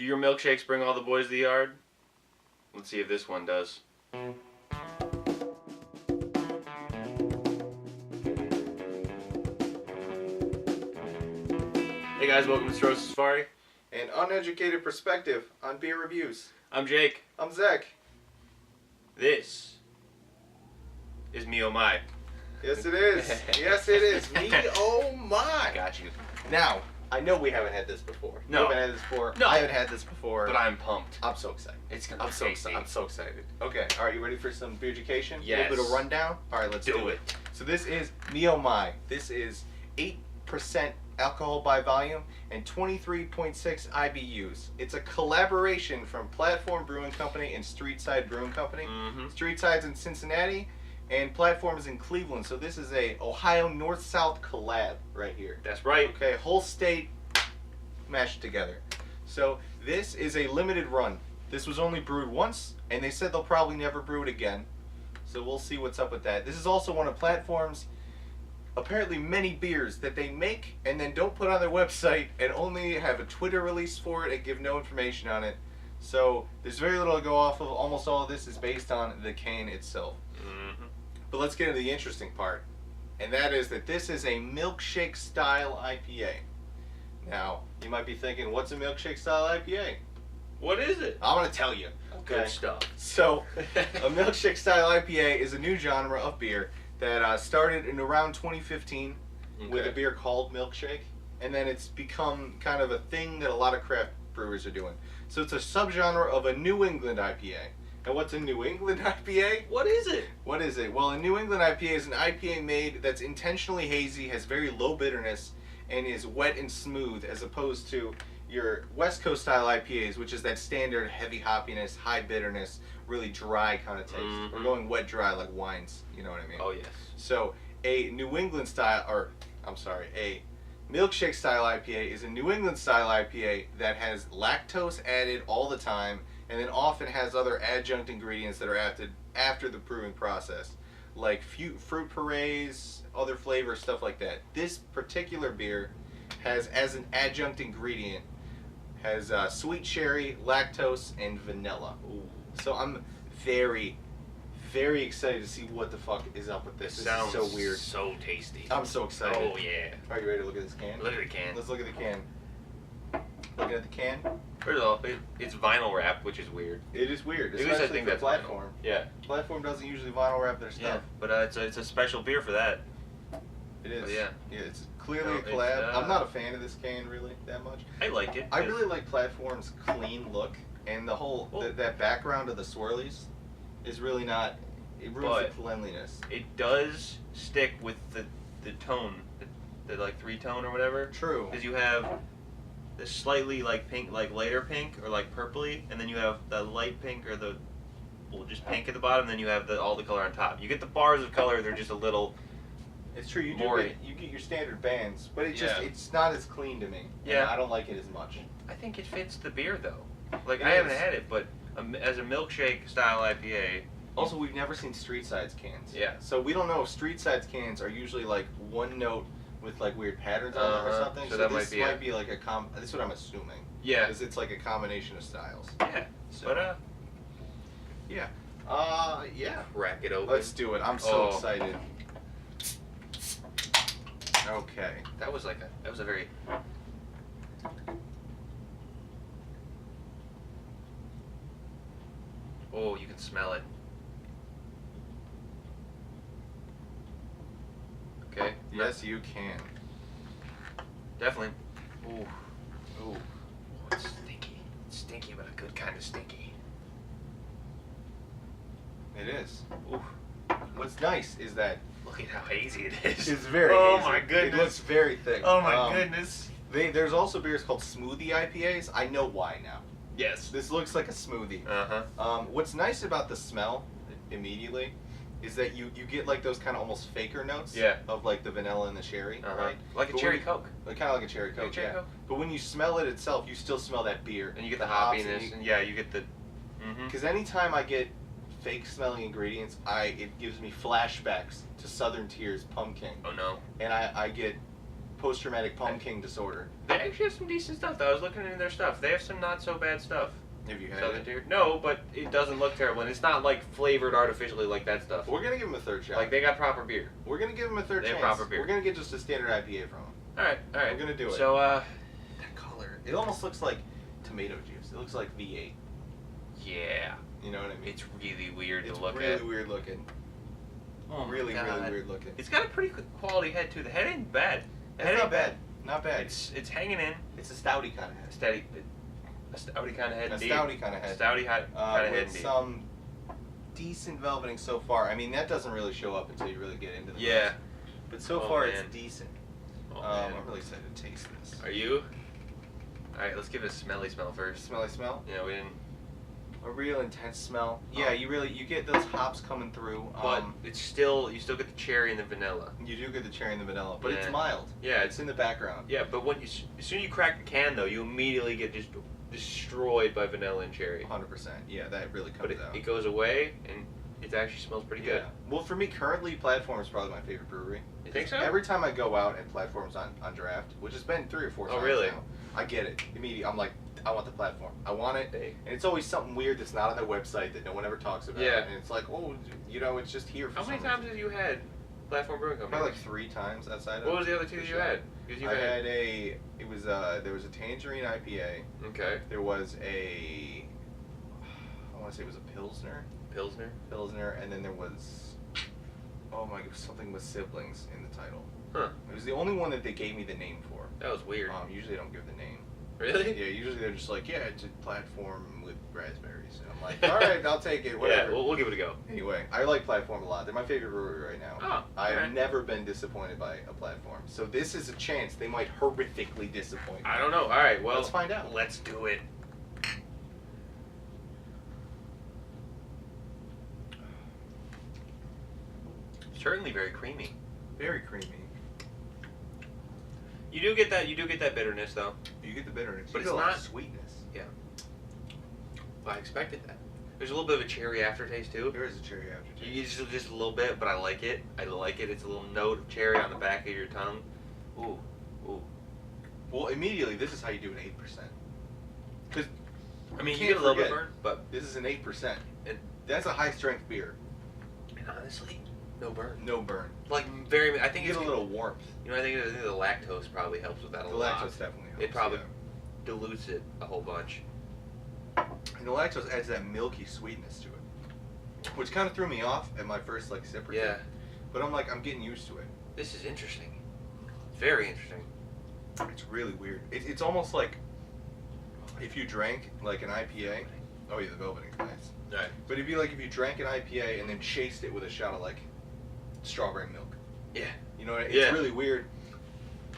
Do your milkshakes bring all the boys to the yard? Let's see if this one does. Hey guys, welcome to Cirrhosis Safari. An uneducated perspective on beer reviews. I'm Jake. I'm Zach. This is Me Oh My. Yes, it is. Yes, it is. Me oh my. Got you. Now, I know we haven't had this before. No. You haven't had this before. No. I haven't had this before. But I'm pumped. I'm so excited. It's gonna I'm be so tasty. excited. I'm so excited. Okay. All right. You ready for some beer education? Yes. A little bit of rundown. All right. Let's do it. So this is Me Oh My. This is 8% alcohol by volume and 23.6 IBUs. It's a collaboration from Platform Brewing Company and Streetside Brewing Company. Mm-hmm. Streetside's in Cincinnati and Platform is in Cleveland. So this is a Ohio North-South collab right here. That's right. Okay, whole state mashed together. So this is a limited run. This was only brewed once, and they said they'll probably never brew it again. So we'll see what's up with that. This is also one of Platform's apparently many beers that they make and then don't put on their website and only have a Twitter release for it and give no information on it. So there's very little to go off of. Almost all of this is based on the can itself. Mm-hmm. But let's get into the interesting part. And that is that this is a milkshake style IPA. Now, you might be thinking, what's a milkshake style IPA? What is it? I'm going to tell you. Good stuff. So, a milkshake style IPA is a new genre of beer that started in around 2015 with a beer called Milkshake. And then it's become kind of a thing that a lot of craft brewers are doing. So it's a subgenre of a New England IPA. And what's a New England IPA? What is it? What is it? Well, a New England IPA is an IPA made that's intentionally hazy, has very low bitterness, and is wet and smooth, as opposed to your West Coast style IPAs, which is that standard heavy hoppiness, high bitterness, really dry kind of taste. Mm-hmm. We're going wet dry like wines, you know what I mean? Oh, yes. So a New England style, a milkshake style IPA is a New England style IPA that has lactose added all the time, and then often has other adjunct ingredients that are added after the brewing process, like fruit purees, other flavors, stuff like that. This particular beer has, as an adjunct ingredient, has sweet cherry, lactose, and vanilla. Ooh. So I'm very, very excited to see what the fuck is up with this. This Sounds is so weird. So tasty. I'm so excited. Oh, yeah. Are you ready to look at this can? Look at the can. Let's look at the can. Looking at the can. First of all, it's vinyl wrapped, which is weird. It is weird, At least I especially think for that's Platform. vinyl. Yeah. Platform doesn't usually vinyl wrap their Yeah. stuff. But it's a special beer for that. It is. But yeah. Yeah, it's clearly No, a collab. it's, I'm not a fan of this can really that much. I like it. I really like Platform's clean look, and the whole that background of the swirlies is really not. It ruins But the cleanliness. it does stick with the tone, the like 3-tone or whatever. True. Because you have the slightly like pink, like lighter pink or like purpley, and then you have the light pink or the just pink at the bottom. Then you have all the color on top. You get the bars of color; they're just a little. It's true. You More- get your standard bands, but it's Yeah. not as clean to me. Yeah. And I don't like it as much. I think it fits the beer though. Like It I haven't is. had it, but as a milkshake style IPA. Also, we've never seen Streetside's cans. Yeah. So we don't know if Streetside's cans are usually like one note with like weird patterns on them or Uh-huh. something. So So that this might be like a this is what I'm assuming. Yeah. Because it's like a combination of styles. Yeah. So, But yeah. Yeah. crack it open. Let's do it. I'm so Oh. excited. Okay. That was a very. Oh, you can smell it. Okay. Yes, you can. Definitely. Ooh. Ooh. Oh, it's stinky. It's stinky, but a good kind of stinky. It is. Ooh. What's nice is that Look at how hazy it is. it's very Oh hazy. my goodness. It looks very thick. Oh my goodness. There's also beers called smoothie IPAs. I know why now. Yes. This looks like a smoothie. Uh-huh. What's nice about the smell immediately is that you get like those kind of almost faker notes Yeah. of like the vanilla and the cherry, Uh-huh. right? Like a But cherry when Coke. kind of like a cherry Coke, cherry yeah. Coke. But when you smell it itself, you still smell that beer. And you get the hops hoppiness, and yeah, you get the. Mm-hmm. Because anytime I get fake smelling ingredients, it gives me flashbacks to Southern Tier's pumpkin. Oh no. And I get post-traumatic pumpkin disorder. They actually have some decent stuff, though. I was looking into their stuff. They have some not so bad stuff. Have you had Southern it? Tier? No, but it doesn't look terrible, and it's not like flavored artificially like that stuff. We're gonna give them a third shot. Like they got proper beer. We're gonna give them a third They have chance. proper beer. We're gonna get just a standard IPA from them. All right. We're gonna do it. So, that color, it almost looks like tomato juice. It looks like V8. yeah, You know what I mean? it's really weird It's to look really at. weird looking. Oh my Really God. weird looking. It's got a pretty good quality head too. The head ain't bad. The head It's not ain't bad. Not bad. It's hanging in. It's a stouty kind of head. Steady. A stouty kind of head. A indeed. stouty kind of head. Stouty kind of head. With Indeed. some decent velveting so far. I mean, that doesn't really show up until you really get into the Yeah. rest. But so Oh, far, man. it's decent. Oh, man. I'm really excited to taste this. Are you? All right. Let's give it a smelly smell first. Smelly smell? Yeah, we didn't. A real intense smell. Yeah, you get those hops coming through. But it's still, you still get the cherry and the vanilla. You do get the cherry and the vanilla, but it's Yeah. mild. Yeah, It's in the background. Yeah, but when as soon as you crack the can though, you immediately get just destroyed by vanilla and cherry. 100%. Yeah, that really But comes out. it goes away and it actually smells pretty good. Well, for me, currently, Platform is probably my favorite brewery. You think so? Every time I go out and Platform's on draft, which has been 3 or 4 Oh, times really? now, I get it immediately. I'm like, I want the Platform. I want it. Hey. And it's always something weird that's not on their website that no one ever talks about. Yeah. And it's like, oh, it's just here for How some many reason. times have you had Platform Brewing Company? Probably like 3 times outside of. What was the other two the that you show. had? 'Cause you I had there was a Tangerine IPA. Okay. There was I want to say it was a Pilsner, and then there was, oh my, something with siblings in the title. Huh. It was the only one that they gave me the name for. That was weird. Usually they don't give the name. Really? Yeah, usually they're just like, yeah, it's a Platform with raspberries. And I'm like, all right, I'll take it, whatever. Yeah, we'll give it a go. Anyway, I like Platform a lot. They're my favorite brewery right now. Oh, I've alright. never been disappointed by a Platform. So this is a chance they might horrifically disappoint me. I don't know. All right, well, Let's find out. Let's do it. Certainly very creamy. Very creamy. You do get that bitterness though. You get the bitterness, But you it's get a lot not- of sweetness. I expected that. There's a little bit of a cherry aftertaste too. There is a cherry aftertaste. You just a little bit, but I like it. It's a little note of cherry on the back of your tongue. Ooh, ooh. Well, immediately, this is how you do an 8%. Because I mean, you can't get a little bit forget, burn, but this is an 8%. And- That's a high strength beer. honestly, no burn. No burn. Like very, I think You it's get a little warmth. You know, I think the lactose probably helps with that a The lot. lactose definitely helps. It probably yeah. dilutes it a whole bunch. And the lactose adds that milky sweetness to it, which kind of threw me off at my first sip or two. Yeah, But I'm like, I'm getting used to it. this is interesting. Very interesting. It's really weird. It's almost like if you drank like an IPA. Oh yeah, the velveting's nice. Right. But it'd be like if you drank an IPA and then chased it with a shot of like strawberry milk. Yeah. You know, it's Yeah. really weird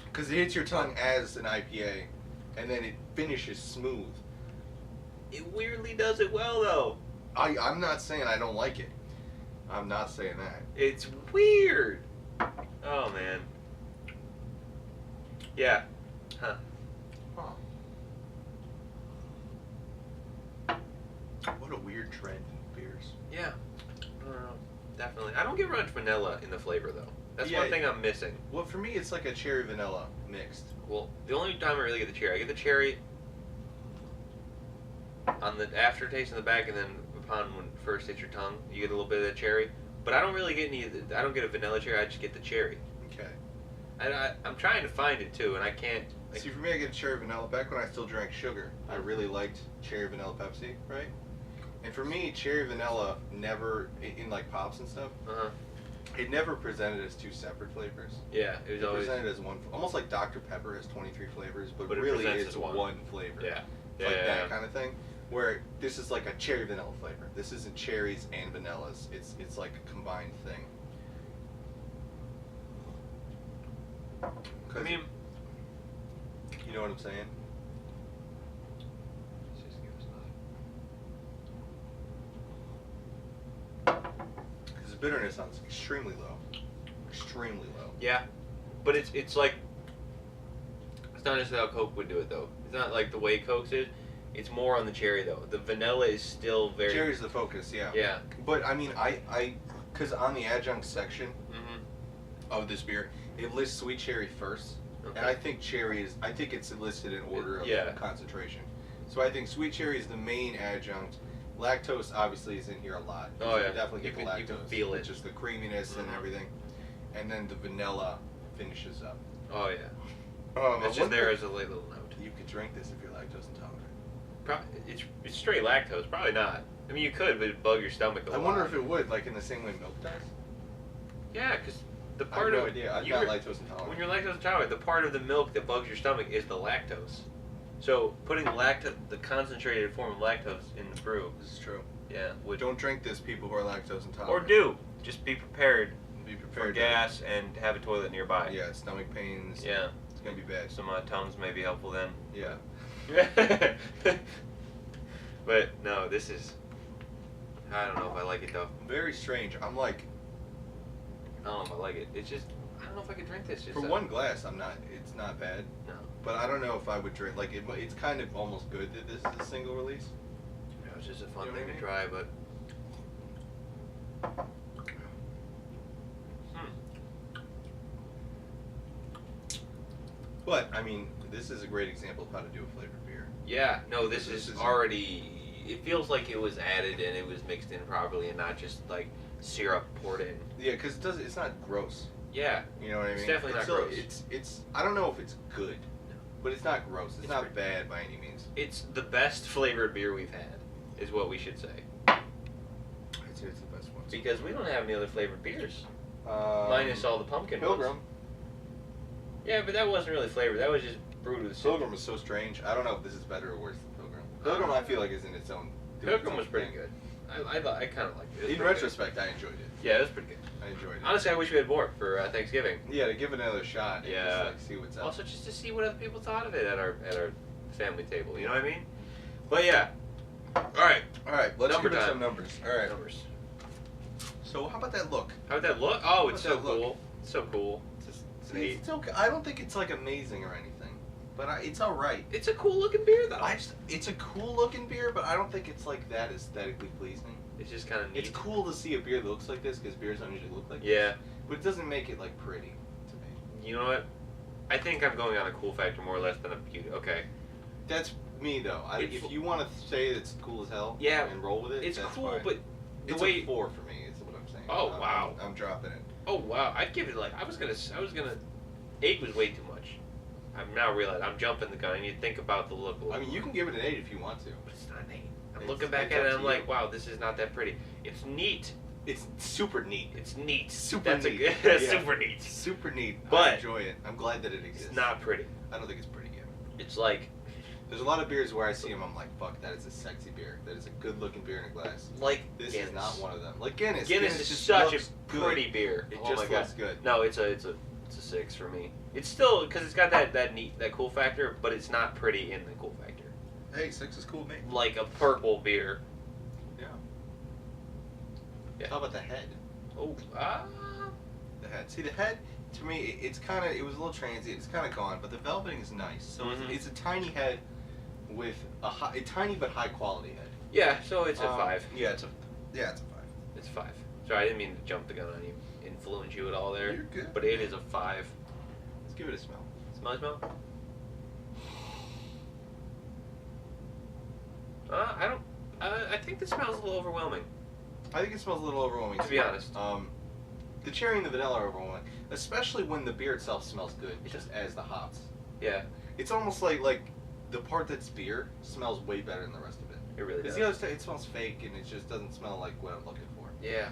because it hits your tongue as an IPA, and then it finishes smooth. It weirdly does it well though. I'm not saying I don't like it. I'm not saying that. It's weird. Oh man. Yeah. Huh. What a weird trend in beers. Yeah. I don't know. Definitely. I don't get much vanilla in the flavor though. That's Yeah. one thing I'm missing. Well, for me, it's like a cherry vanilla mixed. Well, the only time I really get the cherry, I get the cherry on the aftertaste in the back, and then upon when it first hits your tongue, you get a little bit of the cherry. But I don't really get any. I don't get a vanilla cherry. I just get the cherry. Okay. And I'm trying to find it too, and I can't. See, for me, I get a cherry vanilla. Back when I still drank sugar, I really liked cherry vanilla Pepsi, right? And for me, cherry vanilla never, in like pops and stuff, Uh-huh. it never presented as 2 separate flavors. Yeah, it was It always. presented as one, almost like Dr. Pepper has 23 flavors, but But it really presents it's as one. one flavor. Yeah. Like Yeah. that kind of thing. Where this is like a cherry vanilla flavor. This isn't cherries and vanillas. It's like a combined thing. I mean, you know what I'm saying? Because the bitterness on it's extremely low. Extremely low. yeah, but it's like it's not necessarily how Coke would do it though. It's not like the way Coke's is. It's more on the cherry though. The vanilla is still very. Cherry's the focus, yeah. Yeah. But I mean, because on the adjunct section Mhm. of this beer, it lists sweet cherry first. Okay. And I think cherry is. I think it's listed in order of concentration. So I think sweet cherry is the main adjunct. Lactose obviously is in here a lot. Oh you yeah, definitely get the lactose. You can feel it. Which is the creaminess and everything, and then the vanilla finishes up. Oh yeah. It's just there as a little note. You could drink this if you're lactose intolerant. It's straight lactose. Probably not. I mean, you could, but it'd bug your stomach a lot. I wonder if it would, like in the same way milk does. Yeah, because the I have part no of idea. I'm not lactose intolerant. when you're lactose intolerant, the part of the milk that bugs your stomach is the lactose. So putting the concentrated form of lactose in the brew. This is true. Yeah. Don't drink this, people who are lactose intolerant. Or do. Just be prepared. Be prepared for gas and have a toilet nearby. Yeah, stomach pains. Yeah. It's gonna be bad. Some Tums may be helpful then. Yeah. But no, this is. I don't know if I like it though. Very strange. I'm like. I don't know if I like it. It's just. I don't know if I could drink this. Just for one glass, I'm not. It's not bad. No. But I don't know if I would drink. Like it's kind of almost good that this is a single release. It was just a fun You know thing what I to mean? try, but. But I mean, this is a great example of how to do a flavored beer. Yeah, no, this This is is already. It feels like it was added and it was mixed in properly and not just like syrup poured in. Yeah, because it's not gross. Yeah, You know what I mean? It's definitely not still, gross. It's. I don't know if it's good, but it's not gross. It's not pretty- bad by any means. it's the best flavored beer we've had, is what we should say. I'd say it's the best one. Because we don't have any other flavored beers, minus all the pumpkin Pilgrim. ones. Yeah, but that wasn't really flavored. That was just brewed with Pilgrim was so strange. I don't know if this is better or worse than Pilgrim. Pilgrim, I feel like, is in its own. Pilgrim was pretty good. I kind of liked it. It was In pretty retrospect, I enjoyed it. good. Yeah, it was pretty good. I enjoyed it. Honestly, I wish we had more for Thanksgiving. Yeah, to give it another shot. And Yeah. Just, like, see what's up. Also, just to see what other people thought of it at our family table. You know what I mean? But yeah. All right. All right, let's Number give it time. some numbers. All right. Numbers. So how about that look? How'd that look? Oh, it's How'd so that look? cool. It's so cool. It's an 8. It's okay. I don't think it's like amazing or anything, but it's all right. It's a cool looking beer though. It's a cool looking beer, but I don't think it's like that aesthetically pleasing. It's just kind of neat. It's cool to see a beer that looks like this because beers don't usually look like this. Yeah. But it doesn't make it like pretty to me. You know what? I think I'm going on a cool factor more or less than a beauty. Okay. That's me though. If you want to say it's cool as hell, Yeah, and roll with it, It's that's cool, fine. but the it's way. a 4 for me. Is what I'm saying. Oh, wow. I'm dropping it. Oh wow! I'd give it like I was gonna. 8 was way too much. I'm now realizing I'm jumping the gun. I need to think about the look. A little I mean, you more. can give it an 8 if you want to. But it's not an 8. I'm It's- looking back it's at up it to and I'm you. like, wow, this is not that pretty. It's neat. It's super neat. It's neat. Super That's neat. A good, Yeah. super neat. Super neat. I But- enjoy it. I'm glad that it exists. It's not pretty. I don't think it's pretty yet. It's like There's a lot of beers where I see them, I'm like, fuck, that is a sexy beer. That is a good looking beer in a glass. This Guinness. is not one of them. Like Guinness. Guinness is just such a looks good. pretty beer. It Oh just my looks God. good. No, it's a 6 for me. It's still because it's got that neat, that cool factor, but it's not pretty in the cool factor. Hey, 6 is cool, mate. Like a purple beer. Yeah. Yeah. How about the head? Oh, The head. See, the head, to me, it's kind of, it was a little transient. It's kind of gone, but the velveting is nice. So Mhm. it's a tiny head with a tiny but high quality head. yeah. So it's a 5. Yeah, it's a 5. It's 5. Sorry, I didn't mean to jump the gun on you, influence you at all there. You're good. But it is a 5. Let's give it a smell. Smell? I don't. I think the smell's a little overwhelming. I think it smells a little overwhelming. To be honest. The cherry and the vanilla are overwhelming, especially when the beer itself smells good, just as the hops. Yeah, It's almost like the part that's beer smells way better than the rest of it. it really Because does. the other stuff, it smells fake and it just doesn't smell like what I'm looking for. Yeah.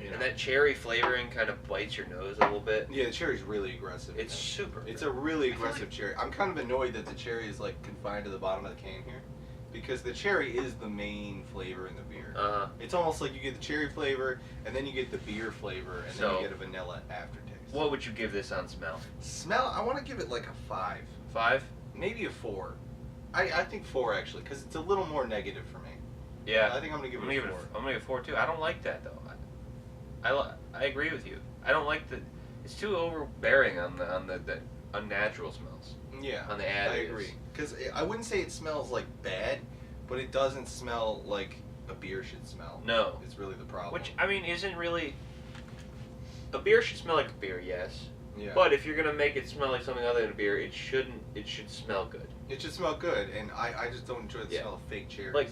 You know? And that cherry flavoring kind of bites your nose a little bit. Yeah, the cherry's really aggressive. It's man. super. It's a really I feel aggressive cherry. I'm kind of annoyed that the cherry is like confined to the bottom of the can here, because the cherry is the main flavor in the beer. It's almost like you get the cherry flavor, and then you get the beer flavor, and then So- you get a vanilla aftertaste. What would you give this on smell? Smell? I want to give it like a 5, 5? maybe a 4. I think 4 actually, because it's a little more negative for me. Yeah. I think I'm gonna give I'm it gonna a give 4. I'm gonna give it a 4 too. I don't like that though. I agree with you. I don't like the. It's too overbearing on the unnatural smells. Yeah, On the I additives. agree. Because I wouldn't say it smells like bad, but it doesn't smell like a beer should smell. No. It's really the problem. Which I mean isn't really. A beer should smell like a beer, yes, Yeah. But if you're gonna make it smell like something other than a beer, it shouldn't. It should smell good. It should smell good, and I just don't enjoy the smell of fake cherries. Like,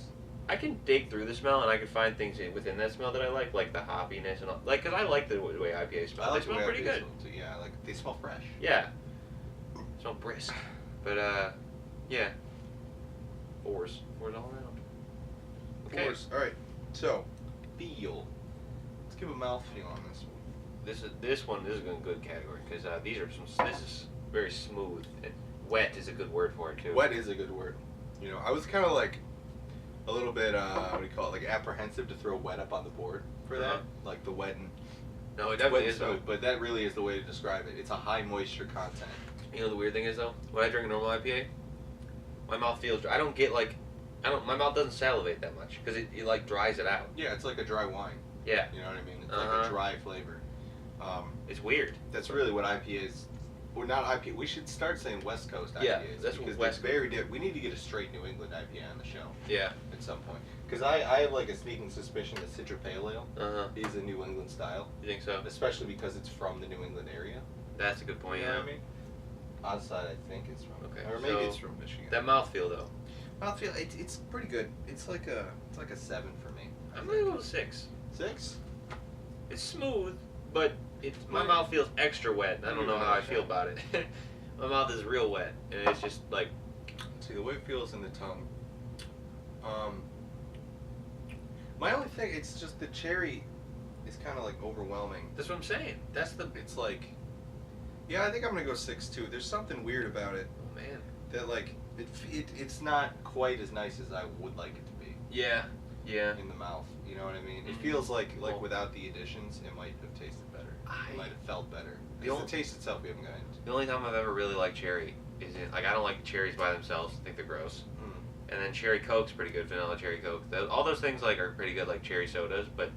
I can dig through the smell, and I can find things within that smell that I like the hoppiness and all. Like, cause I like the way IPA smell. I like they smell pretty good. Too. Yeah, like they smell fresh. Yeah. Smell brisk. But yeah. Fours all around. Okay. Fours. All right. So, feel. Let's give a mouthfeel on this one. This one is a good category because these are some. This is very smooth and wet is a good word for it too. Wet is a good word. You know, I was kind of like a little bit what do you call it? Like apprehensive to throw wet up on the board for that, like the wet and. No, it definitely wet is. smooth, but that really is the way to describe it. It's a high moisture content. You know the weird thing is though, when I drink a normal IPA, my mouth feels. I don't get like, my mouth doesn't salivate that much because it like dries it out. Yeah, it's like a dry wine. Yeah. You know what I mean? It's like a dry flavor. It's weird. That's really what IPAs. Or not IPA. We should start saying West Coast IPAs. Yeah, that's because what West. very different. We need to get a straight New England IPA on the show. Yeah. At some point, because I have like a sneaking suspicion that Citra Pale Ale is a New England style. You think so? Especially because it's from the New England area. That's a good point. You know Yeah. what I mean? Outside, I think it's from. Okay. Or maybe so it's from Michigan. That mouthfeel though. Mouthfeel, it's pretty good. It's like a 7 for me. I'm gonna go with 6. 6? It's smooth, but my mouth feels extra wet. I don't know how I feel about it. My mouth is real wet, and it's just like. See the way it feels in the tongue. My only thing, it's just the cherry is kind of like overwhelming. That's what I'm saying. It's like, yeah, I think I'm gonna go 6 too. There's something weird about it Oh man. that like it's not quite as nice as I would like it to be. Yeah. Yeah. In the mouth, you know what I mean? It Mhm. feels like Well, without the additions, it might have tasted better. It might have felt better. The taste itself, we haven't gotten into. The only time I've ever really liked cherry is in, like, I don't like cherries by themselves. I think they're gross. And then cherry Coke's pretty good. Vanilla cherry Coke. All those things like are pretty good, like cherry sodas. But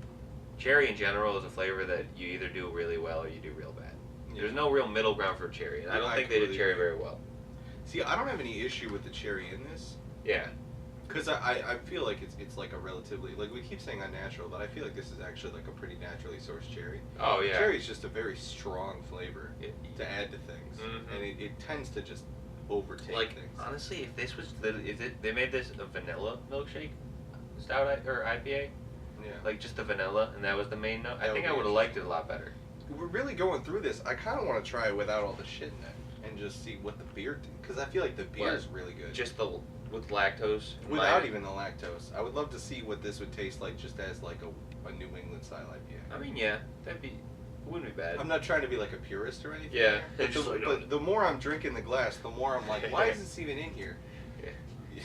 cherry in general is a flavor that you either do really well or you do real bad. Yeah. There's no real middle ground for cherry, and I don't think they did cherry very well. See, I don't have any issue with the cherry in this. Yeah. Because I feel like it's like a relatively, like we keep saying unnatural, but I feel like this is actually like a pretty naturally sourced cherry. Oh yeah. Cherry is just a very strong flavor to add to things, Mhm. and it tends to just overtake Like things. honestly, if this was they made this a vanilla milkshake stout or IPA, Yeah. like just the vanilla, and that was the main note, I That think would I be would have liked it a lot better. We're really going through this. I kind of want to try it without all the shit in it and just see what the beer, because I feel like the beer is really good. Just with lactose. Without even the lactose. I would love to see what this would taste like just as like a New England style IPA. I mean, yeah, it wouldn't be bad. I'm not trying to be like a purist or anything. Yeah. But the more I'm drinking the glass, the more I'm like, why is this even in here? Yeah.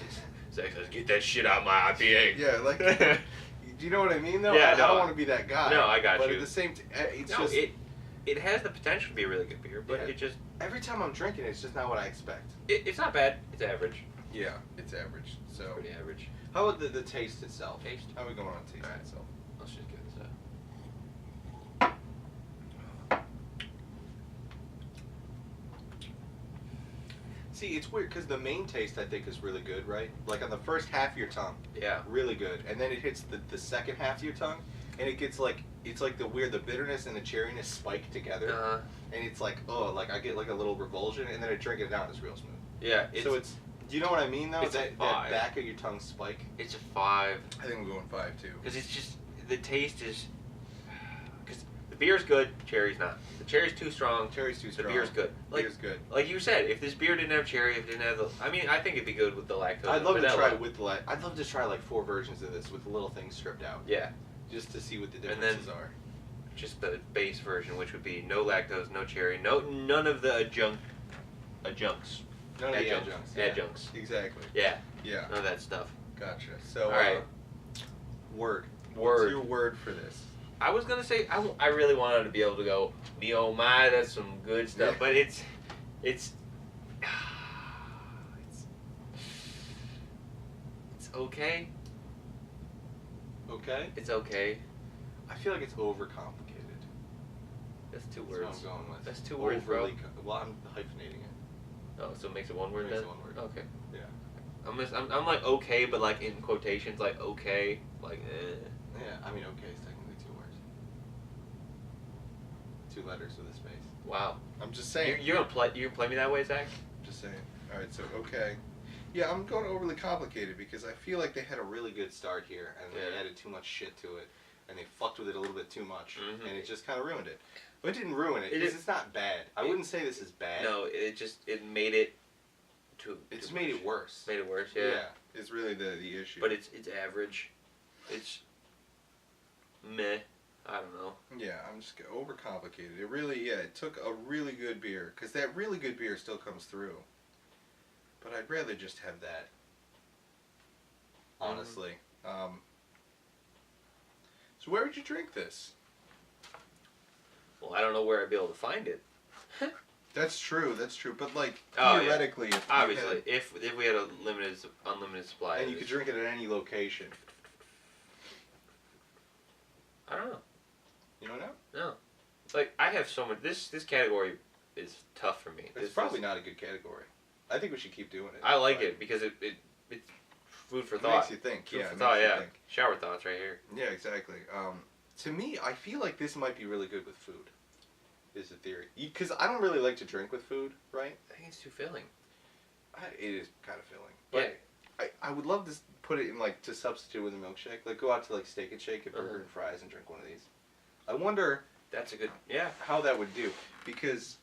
Sex, let's get that shit out of my IPA. Yeah, like, do you know what I mean though? Yeah, I don't want to be that guy. No, I got but you. But at the same time, it's No, just it has the potential to be a really good beer, but it just every time I'm drinking, it's just not what I expect. it's not bad. It's average. Yeah, it's average. So It's pretty average. how about the taste itself? Taste? How are we going on taste Alright. itself? Let's just get this out. See, it's weird because the main taste I think is really good, right? Like on the first half of your tongue, Yeah. really good, and then it hits the second half of your tongue, and it gets like it's like the bitterness and the cherryness spike together, and it's like like I get like a little revulsion, and then I drink it down, it's real smooth. Yeah. So it's do you know what I mean though? It's a That 5. back of your tongue spike. It's a 5. I think we're going 5 too. Because it's just the taste is. Because the beer's good, cherry's not. The cherry's too strong. Cherry's too strong. The beer's good. Like, Beer's good. Like you said, if this beer didn't have cherry, if it didn't have the, I mean, I think it'd be good with the lactose. I'd love and to vanilla. try with I'd love to try like 4 versions of this with little things stripped out. Yeah. Just to see what the And differences then- are. Just the base version, which would be no lactose, no cherry, none of the adjuncts. None of the adjuncts. Yeah. Adjuncts. Exactly. Yeah. Yeah. None of that stuff. Gotcha. So, All right. Word. Word. What's your word for this? I was gonna say I really wanted to be able to go, me oh my, that's some good stuff, Yeah. but it's okay. Okay. It's okay. I feel like it's overcomplicated. That's 2 That's words. what I'm going with. That's 2 words, bro. Well, I'm hyphenating it. Oh, so it makes it 1 word Makes then? it 1 word. Okay. Yeah. I'm like okay, but like in quotations, like okay, like eh. Yeah. I mean, okay is technically 2 words. 2 letters with a space. Wow. I'm just saying. You're gonna play me that way, Zach? Just saying. All right, so okay. Yeah, I'm going overly complicated because I feel like they had a really good start here and they added too much shit to it and they fucked with it a little bit too much and it just kind of ruined it. But it didn't ruin it because it's not bad. I wouldn't say this is bad. No, it made it too. It's too made much. it worse. Made it worse, yeah. Yeah, it's really the issue. But it's average. It's meh. I don't know. Yeah, I'm just overcomplicated. It really, it took a really good beer because that really good beer still comes through. But I'd rather just have that. Honestly. So where would you drink this? Well, I don't know where I'd be able to find it. That's true. But like Oh, theoretically, yeah. Obviously, if we had a unlimited supply, and you could drink it at any location. I don't know. You don't know? No. Like I have so much. This category is tough for me. It's probably not a good category. I think we should keep doing it. I like it because it's food for thought. Makes you think. Food Yeah, for it thought. makes you Yeah. think. Shower thoughts right here. Yeah, exactly. To me, I feel like this might be really good with food. Is a theory. Because I don't really like to drink with food, right? I think it's too filling. It is kind of filling. But yeah. I would love to put it in, like, to substitute with a milkshake. Like, go out to, like, Steak and Shake, get burger and fries, and drink one of these. I wonder... That's a good... Yeah. How that would do. Because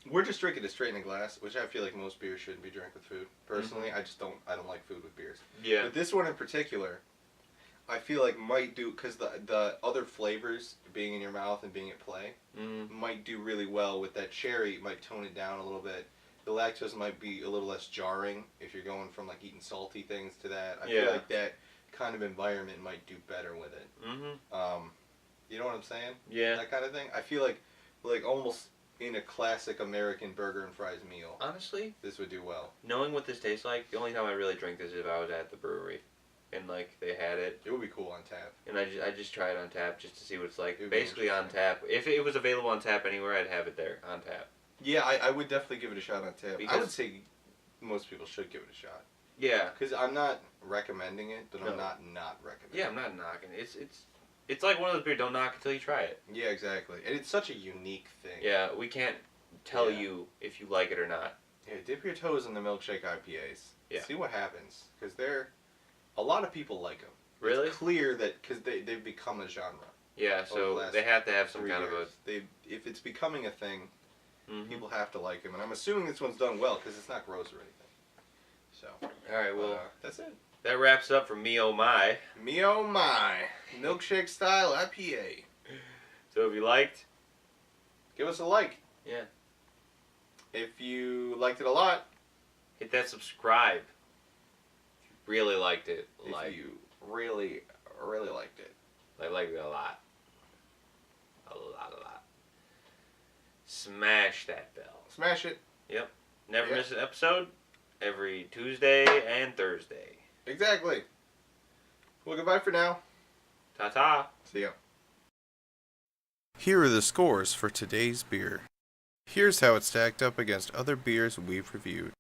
we're just drinking it straight in a glass, which I feel like most beers shouldn't be drank with food. Personally, I don't like food with beers. Yeah. But this one in particular... I feel like might do, because the other flavors being in your mouth and being at play might do really well with that cherry. It might tone it down a little bit. The lactose might be a little less jarring if you're going from like eating salty things to that. I feel like that kind of environment might do better with it. You know what I'm saying? Yeah. That kind of thing. I feel like almost in a classic American burger and fries meal. Honestly, this would do well. Knowing what this tastes like, the only time I really drink this is if I was at the brewery. And like they had it. It would be cool on tap. And I just try it on tap just to see what it's like. Basically on tap. If it was available on tap anywhere, I'd have it there on tap. Yeah, I would definitely give it a shot on tap. Because I would say most people should give it a shot. Yeah. Because I'm not recommending it, but I'm not recommending it. Yeah, I'm not knocking it. It's like one of those beers, don't knock until you try it. Yeah, exactly. And it's such a unique thing. Yeah, we can't tell you if you like it or not. Yeah, dip your toes in the Milkshake IPAs. Yeah. See what happens. Because a lot of people like them. Really? It's clear that, because they've become a genre. Yeah, so they have to have some kind of a... If it's becoming a thing, people have to like them. And I'm assuming this one's done well, because it's not gross or anything. So. Alright, well, that's it. That wraps up for Me Oh My. Me Oh My. Milkshake style IPA. So if you liked, give us a like. Yeah. If you liked it a lot, hit that subscribe. If you really liked it. If you really, really liked it. I liked it a lot. A lot. Smash that bell. Smash it. Yep. Never miss an episode. Every Tuesday and Thursday. Exactly. Well, goodbye for now. Ta-ta. See ya. Here are the scores for today's beer. Here's how it stacked up against other beers we've reviewed.